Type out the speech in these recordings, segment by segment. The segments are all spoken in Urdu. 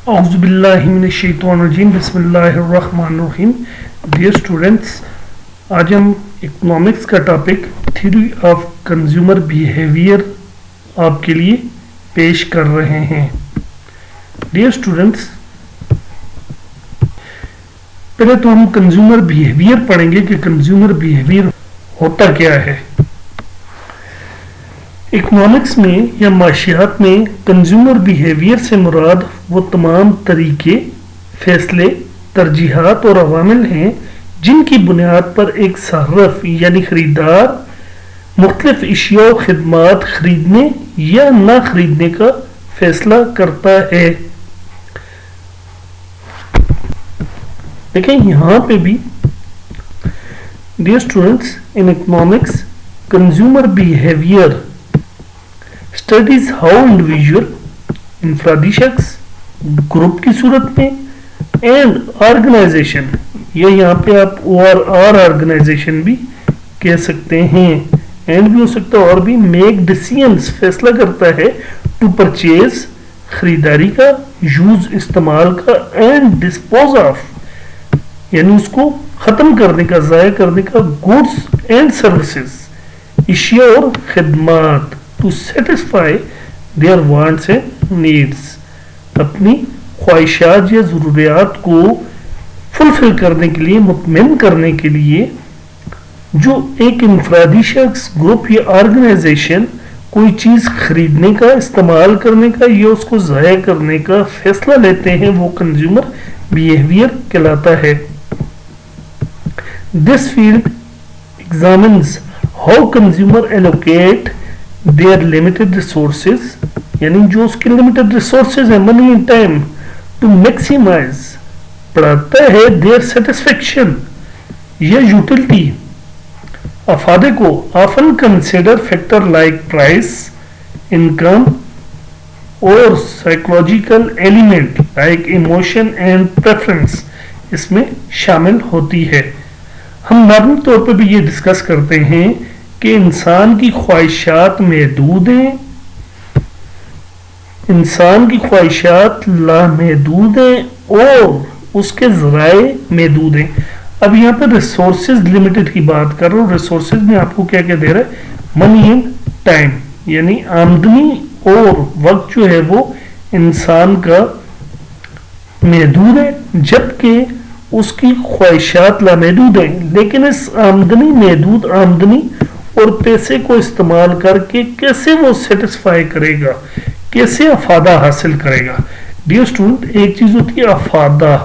اعوذ باللہ من الشیطان الرجیم بسم اللہ الرحمن الرحیم. ڈیئر اسٹوڈنٹس، آج ہم اکنامکس کا topic theory of consumer behaviour آپ کے لیے پیش کر رہے ہیں. ڈیئر اسٹوڈنٹس، پہلے تو ہم کنزیومر بیہیویئر پڑھیں گے کہ کنزیومر بیہیویئر ہوتا کیا ہے. اکنامکس میں یا معاشیات میں کنزیومر بیہیویئر سے مراد وہ تمام طریقے، فیصلے، ترجیحات اور عوامل ہیں جن کی بنیاد پر ایک صارف یعنی خریدار مختلف اشیاء و خدمات خریدنے یا نہ خریدنے کا فیصلہ کرتا ہے. دیکھیں یہاں پہ بھی dear students, in economics consumer behaviour studies how individual انفرادی شخص، گروپ کی صورت میں، اینڈ آرگنائزیشن، یا یہاں پہ آپ اور آرگنائزیشن بھی کہہ سکتے ہیں، اینڈ بھی ہو سکتا ہے، اور بھی میک ڈیسیژنز فیصلہ کرتا ہے ٹو پرچیز خریداری کا، یوز استعمال کا، اینڈ ڈسپوز آف یعنی اس کو ختم کرنے کا، ضائع کرنے کا، گوڈس اینڈ سروسز اشیاء اور خدمات to satisfy their wants and needs, اپنی خواہشات یا ضروریات کو فلفل کرنے کے لیے، مطمئن کرنے کے لیے. جو ایک انفرادی شخص، گروپ یا آرگنائزیشن کوئی چیز خریدنے کا، استعمال کرنے کا یا اس کو ضائع کرنے کا فیصلہ لیتے ہیں وہ کنزیومر بیہیویئر کہلاتا ہے. This field examines how consumer allocate their limited resources یعنی جو اس کے limited resources ہیں، money and time to maximize پڑھاتا ہے their satisfaction یا utility. افادے کو often consider factor like price, income اور psychological element like emotion and preference اس میں شامل ہوتی ہے. ہم نارمل طور پہ بھی یہ ڈسکس کرتے ہیں کہ انسان کی خواہشات محدود ہیں، انسان کی خواہشات لامحدود ہیں اور اس کے ذرائع محدود ہیں. اب یہاں پہ ریسورسز لمیٹڈ کی بات کر رہا ہوں. ریسورسز میں آپ کو کیا کیا دے رہا ہے؟ منی اینڈ ٹائم، یعنی آمدنی اور وقت جو ہے وہ انسان کا محدود ہے، جبکہ اس کی خواہشات لامحدود ہیں. لیکن اس آمدنی، محدود آمدنی اور پیسے کو استعمال کر کے کیسے وہ سیٹسفائی کرے گا، کیسے افادہ حاصل کرے گا. ڈیئر اسٹوڈنٹ، ایک چیز ہوتی ہے افادہ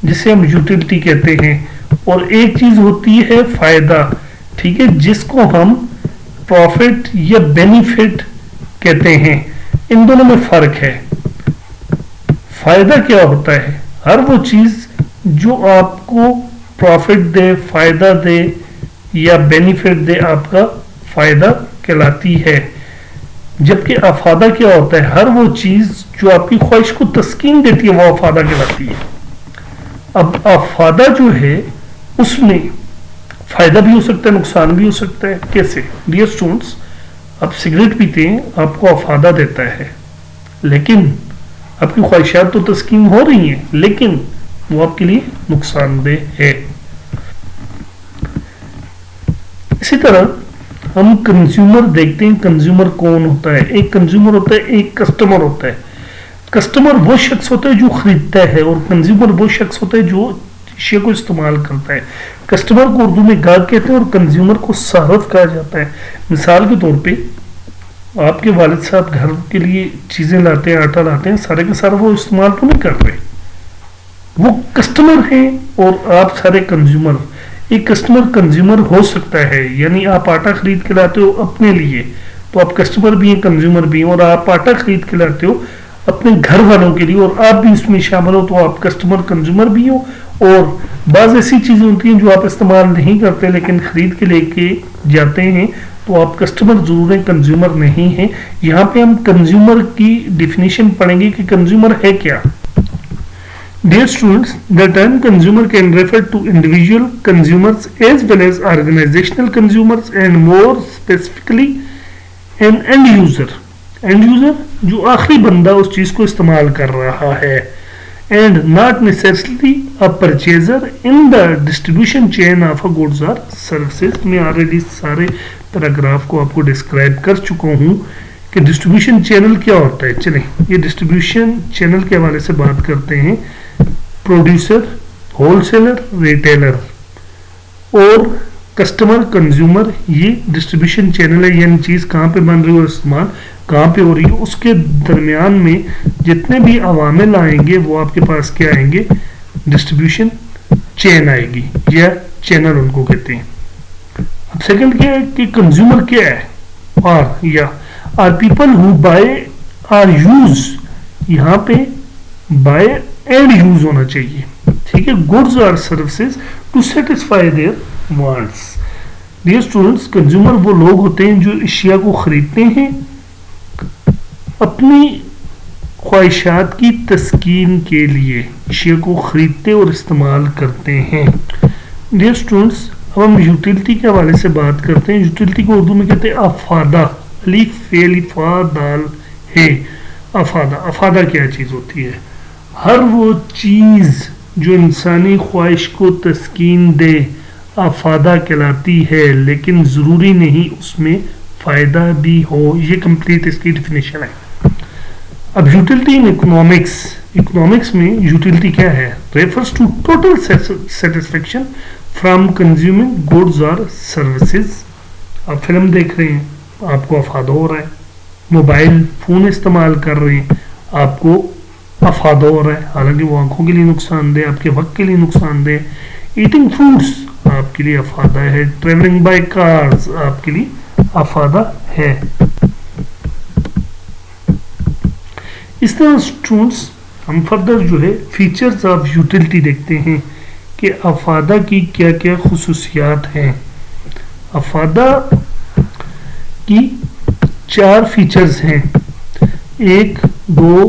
جسے ہم یوٹیلٹی کہتے ہیں، اور ایک چیز ہوتی ہے فائدہ، ٹھیک ہے، جس کو ہم پروفٹ یا بینیفٹ کہتے ہیں. ان دونوں میں فرق ہے. فائدہ کیا ہوتا ہے؟ ہر وہ چیز جو آپ کو پروفٹ دے، فائدہ دے یا بینیفٹ دے، آپ کا فائدہ کہلاتی ہے. جبکہ افادہ کیا ہوتا ہے؟ ہر وہ چیز جو آپ کی خواہش کو تسکین دیتی ہے وہ افادہ کہلاتی ہے. اب افادہ جو ہے اس میں فائدہ بھی ہو سکتا ہے، نقصان بھی ہو سکتا ہے. کیسے؟ ڈیئر اسٹوڈنٹس، آپ سگریٹ پیتے ہیں، آپ کو افادہ دیتا ہے، لیکن آپ کی خواہشات تو تسکین ہو رہی ہیں، لیکن وہ آپ کے لیے نقصان دہ ہے. اسی طرح ہم کنزیومر دیکھتے ہیں. کنزیومر کون ہوتا ہے؟ ایک کنزیومر ہوتا ہے، ایک کسٹمر ہوتا ہے. کسٹمر وہ شخص ہوتا ہے جو خریدتا ہے، اور کنزیومر وہ شخص ہوتا ہے جو اشیاء کو استعمال کرتا ہے. کسٹمر کو اردو میں گاہک کہتے ہیں اور کنزیومر کو صارف کہا جاتا ہے. مثال کے طور پہ آپ کے والد صاحب گھر کے لیے چیزیں لاتے ہیں، آٹا لاتے ہیں، سارے کے سارے وہ استعمال تو نہیں کر رہے، وہ کسٹمر ہیں اور آپ سارے کنزیومر. ایک کسٹمر کنزیومر ہو سکتا ہے، یعنی آپ آٹا خرید کے لاتے ہو اپنے لیے تو آپ کسٹمر بھی ہیں، کنزیومر بھی ہیں، اور آپ آٹا خرید کے لاتے ہو اپنے گھر والوں کے لیے اور آپ بھی اس میں شامل ہو تو آپ کسٹمر کنزیومر بھی ہو. اور بعض ایسی چیزیں ہوتی ہیں جو آپ استعمال نہیں کرتے لیکن خرید کے لے کے جاتے ہیں تو آپ کسٹمر ضرور ہیں، کنزیومر نہیں ہیں. یہاں پہ ہم کنزیومر کی ڈیفینیشن پڑھیں گے کہ کنزیومر ہے کیا. Dear students, the term consumer can refer to individual consumers as well as organizational consumers and more specifically an end user. And user جو آخری بندہ اس چیز کو استعمال کر رہا ہے. and not necessarily a purchaser in the distribution chain of a goods or services. میں already سارے پیراگراف کو آپ کو ڈسکرائب کر چکا ہوں کہ ڈسٹریبیوشن چینل کیا ہوتا ہے. چلیں یہ ڈسٹریبیوشن چینل کے حوالے سے بات کرتے ہیں. پروڈیوسر، ہول سیلر، ریٹیلر اور کسٹمر کنزیومر، یہ ڈسٹریبیوشن چینل ہے. یعنی چیز کہاں پہ بن رہی ہے اور استعمال کہاں پہ ہو رہی ہے، اس کے درمیان میں جتنے بھی عوامل آئیں گے وہ آپ کے پاس کیا آئیں گے، ڈسٹریبیوشن چین آئے گی یا چینل ان کو کہتے ہیں. اب سیکنڈ کیا ہے کہ کنزیومر کیا ہے، اور یا or people who buy or use, یہاں پہ بائی اینڈ یوز ہونا چاہیے. ٹھیک ہے، گڈز اور services to satisfy their wants. Dear students, consumer وہ لوگ ہوتے ہیں جو اشیاء کو خریدتے ہیں اپنی خواہشات کی تسکین کے لیے، اشیاء کو خریدتے اور استعمال کرتے ہیں. ڈیئر اسٹوڈنٹس، اب ہم یوٹیلٹی کے حوالے سے بات کرتے ہیں. یوٹیلٹی کو اردو میں کہتے ہیں افادہ. الف فعل فا دال ہے. افادہ، افادہ کیا چیز ہوتی ہے؟ ہر وہ چیز جو انسانی خواہش کو تسکین دے افادہ کہلاتی ہے، لیکن ضروری نہیں اس میں فائدہ بھی ہو. یہ کمپلیٹ اس کی ڈیفینیشن ہے. اب یوٹیلٹی ان اکنامکس میں یوٹیلٹی کیا ہے؟ Refers to total satisfaction from consuming goods اور سروسز. آپ فلم دیکھ رہے ہیں، آپ کو افادہ ہو رہا ہے. موبائل فون استعمال کر رہے ہیں، آپ کو افادہ ہو رہا ہے، حالانکہ وہ آنکھوں کے لیے نقصان دہ، آپ کے وقت کے لیے نقصان دہ. ایٹنگ فروٹس آپ کے لیے افادہ ہے. ٹریولنگ بائی کارز آپ کے لیے افادہ ہے. اس طرح اسٹوڈنٹس ہم فردر جو ہے فیچرز آف یوٹیلٹی دیکھتے ہیں کہ افادہ کی کیا کیا خصوصیات ہیں. افادہ کی 4 فیچرز ہیں، 1 2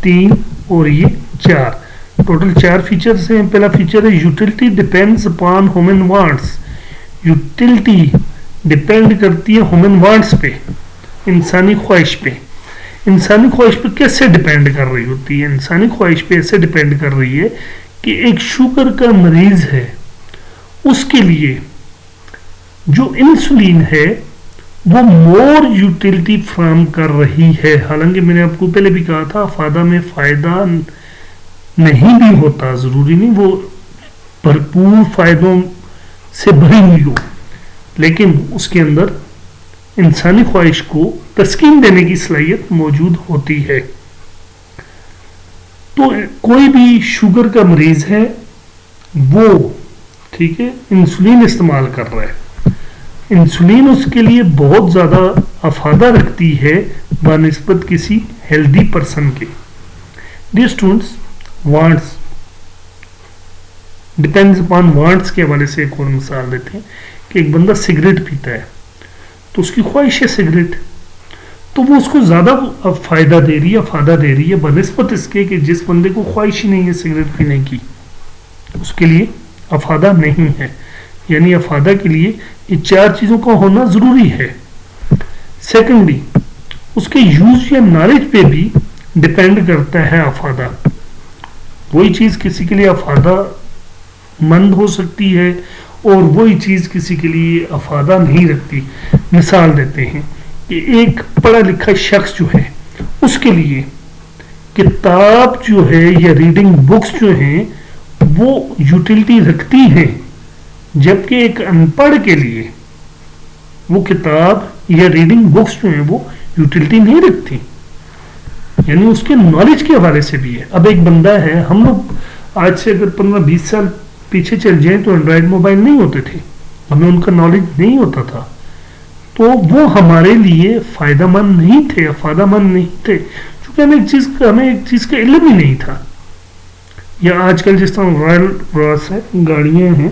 3 اور یہ 4، ٹوٹل 4 فیچرز ہیں. پہلا فیچر ہے utility depends upon human wants. Utility depend کرتی ہے ہیومن وانٹس پہ، انسانی خواہش پہ. انسانی خواہش پہ کیسے ڈیپینڈ کر رہی ہوتی ہے؟ انسانی خواہش پہ ایسے ڈیپینڈ کر رہی ہے کہ ایک شوگر کا مریض ہے، اس کے لیے جو انسولین ہے وہ مور یوٹیلٹی فراہم کر رہی ہے. حالانکہ میں نے آپ کو پہلے بھی کہا تھا افادہ میں فائدہ نہیں بھی ہوتا، ضروری نہیں وہ بھرپور فائدوں سے بھری ہوئی ہو، لیکن اس کے اندر انسانی خواہش کو تسکین دینے کی صلاحیت موجود ہوتی ہے. تو کوئی بھی شوگر کا مریض ہے، وہ ٹھیک ہے انسولین استعمال کر رہا ہے، انسولین اس کے لیے بہت زیادہ افادہ رکھتی ہے بنسبت کسی ہیلدی پرسن کے. Dear students, wants depends upon wants کے حوالے سے ایک اور مثال دیتے ہیں کہ ایک بندہ سگریٹ پیتا ہے تو اس کی خواہش ہے سگریٹ، تو وہ اس کو زیادہ فائدہ دے رہی ہے، افادہ دے رہی ہے بنسبت اس کے کہ جس بندے کو خواہش ہی نہیں ہے سگریٹ پینے کی، اس کے لیے افادہ نہیں ہے. یعنی افادہ کے لیے یہ 4 چیزوں کا ہونا ضروری ہے. سیکنڈلی، اس کے یوز یا نالج پہ بھی ڈیپینڈ کرتا ہے افادہ. وہی چیز کسی کے لیے افادہ مند ہو سکتی ہے اور وہی چیز کسی کے لیے افادہ نہیں رکھتی. مثال دیتے ہیں کہ ایک پڑھا لکھا شخص جو ہے اس کے لیے کتاب جو ہے یا ریڈنگ بکس جو ہیں وہ یوٹیلٹی رکھتی ہیں، جبکہ ایک ان پڑھ کے لیے وہ کتاب یا ریڈنگ بکس جو ہیں وہ یوٹیلٹی نہیں رکھتی. یعنی اس کے نالج کے حوالے سے بھی ہے. اب ایک بندہ ہے، ہم لوگ آج سے اگر 15-20 سال پیچھے چل جائیں تو اینڈرائڈ موبائل نہیں ہوتے تھے، ہمیں ان کا نالج نہیں ہوتا تھا، تو وہ ہمارے لیے فائدہ مند نہیں تھے، افادہ مند نہیں تھے، چونکہ ہمیں ایک چیز کا علم ہی نہیں تھا. یا آج کل جس طرح رائل راس ہے، گاڑیاں ہیں،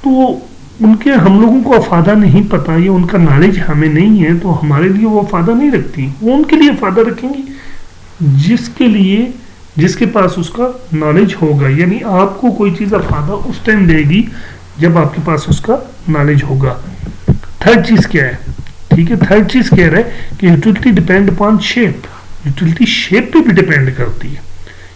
تو ان کے ہم لوگوں کو افادہ نہیں پتا یا ان کا نالج ہمیں نہیں ہے، تو ہمارے لیے وہ افادہ نہیں رکھتی. وہ ان کے لیے افادہ رکھیں گی جس کے پاس اس کا نالج ہوگا. یعنی آپ کو کوئی چیز افادہ اس ٹائم دے گی جب آپ کے پاس اس کا نالج ہوگا. تھرڈ چیز کیا ہے؟ ٹھیک ہے، تھرڈ چیز کہہ رہا ہے کہ utility depend upon shape. Utility shape پہ بھی ڈیپینڈ کرتی ہے.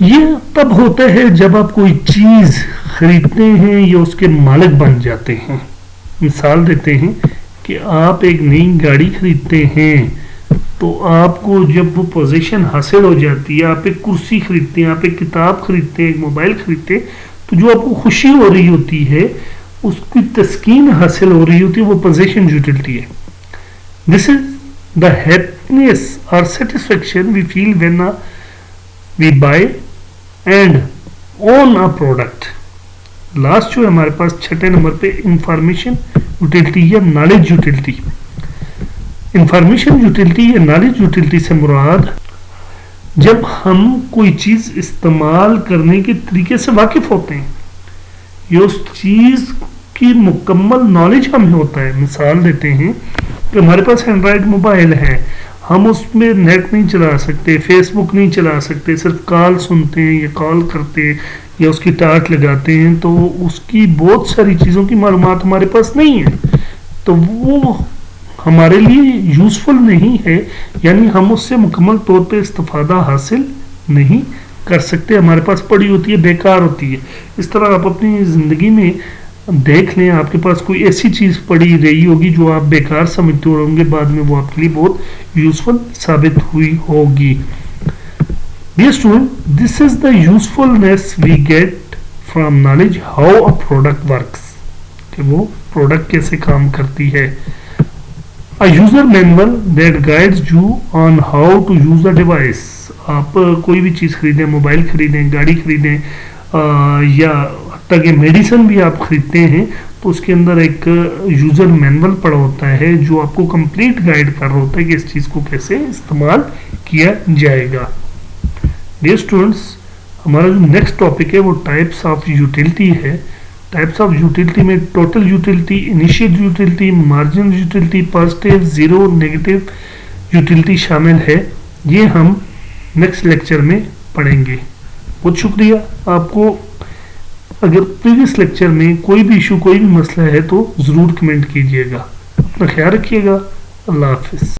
یہ تب ہوتا ہے جب آپ کوئی چیز خریدتے ہیں یا اس کے مالک بن جاتے ہیں. مثال دیتے ہیں کہ آپ ایک نئی گاڑی خریدتے ہیں تو آپ کو جب وہ پوزیشن حاصل ہو جاتی ہے، آپ ایک کرسی خریدتے ہیں، آپ ایک کتاب خریدتے ہیں، ایک موبائل خریدتے ہیں، تو جو آپ کو خوشی ہو رہی ہوتی ہے، اس کی تسکین حاصل ہو رہی ہوتی ہے، وہ پوزیشن یوٹیلٹی ہے. دس از دا ہیپینس اور satisfaction we feel when we buy and own a product. Last جو ہے ہمارے پاس چھٹے نمبر پہ انفارمیشن یوٹیلٹی یا نالج یوٹیلٹی. انفارمیشن یوٹیلٹی یا نالج یوٹیلٹی سے مراد جب ہم کوئی چیز استعمال کرنے کے طریقے سے واقف ہوتے ہیں یا اس چیز کی مکمل نالج ہمیں ہوتا ہے. مثال دیتے ہیں کہ ہمارے پاس اینڈرائڈ موبائل ہے، ہم اس میں نیٹ نہیں چلا سکتے، فیس بک نہیں چلا سکتے، صرف کال سنتے ہیں یا کال کرتے ہیں یا اس کی ٹارچ لگاتے ہیں، تو اس کی بہت ساری چیزوں کی معلومات ہمارے پاس نہیں ہے، تو وہ ہمارے لیے یوزفل نہیں ہے، یعنی ہم اس سے مکمل طور پہ استفادہ حاصل نہیں کر سکتے، ہمارے پاس پڑی ہوتی ہے، بیکار ہوتی ہے. اس طرح آپ اپنی زندگی میں دیکھ لیں، آپ کے پاس کوئی ایسی چیز پڑی رہی ہوگی جو آپ بیکار سمجھتے ہوں گے، بعد میں وہ آپ کے لیے بہت یوزفل ثابت ہوئی ہوگی. Dear student, this is the usefulness we get from knowledge how a product works. کہ وہ پروڈکٹ کیسے کام کرتی ہے. A user manual that guides you on how to use a device. آپ کوئی بھی چیز خریدیں، موبائل خریدیں، گاڑی خریدیں، یا حتیٰ کہ میڈیسن بھی آپ خریدتے ہیں تو اس کے اندر ایک یوزر مینول پڑا ہوتا ہے جو آپ کو کمپلیٹ گائیڈ کر رہا ہوتا ہے کہ اس چیز کو کیسے استعمال کیا جائے گا. ڈیئر اسٹوڈنٹس، ہمارا جو نیکسٹ ٹاپک ہے وہ ٹائپس آف یوٹیلٹی ہے. ٹائپس آف یوٹیلٹی میں total utility, initiate utility, margin utility, positive, zero, negative utility شامل ہے. یہ ہم نیکسٹ لیکچر میں پڑھیں گے. بہت شکریہ. آپ کو اگر پریویس لیکچر میں کوئی بھی ایشو، کوئی بھی مسئلہ ہے تو ضرور کمنٹ کیجیے گا. اپنا خیال رکھیے گا. اللہ حافظ.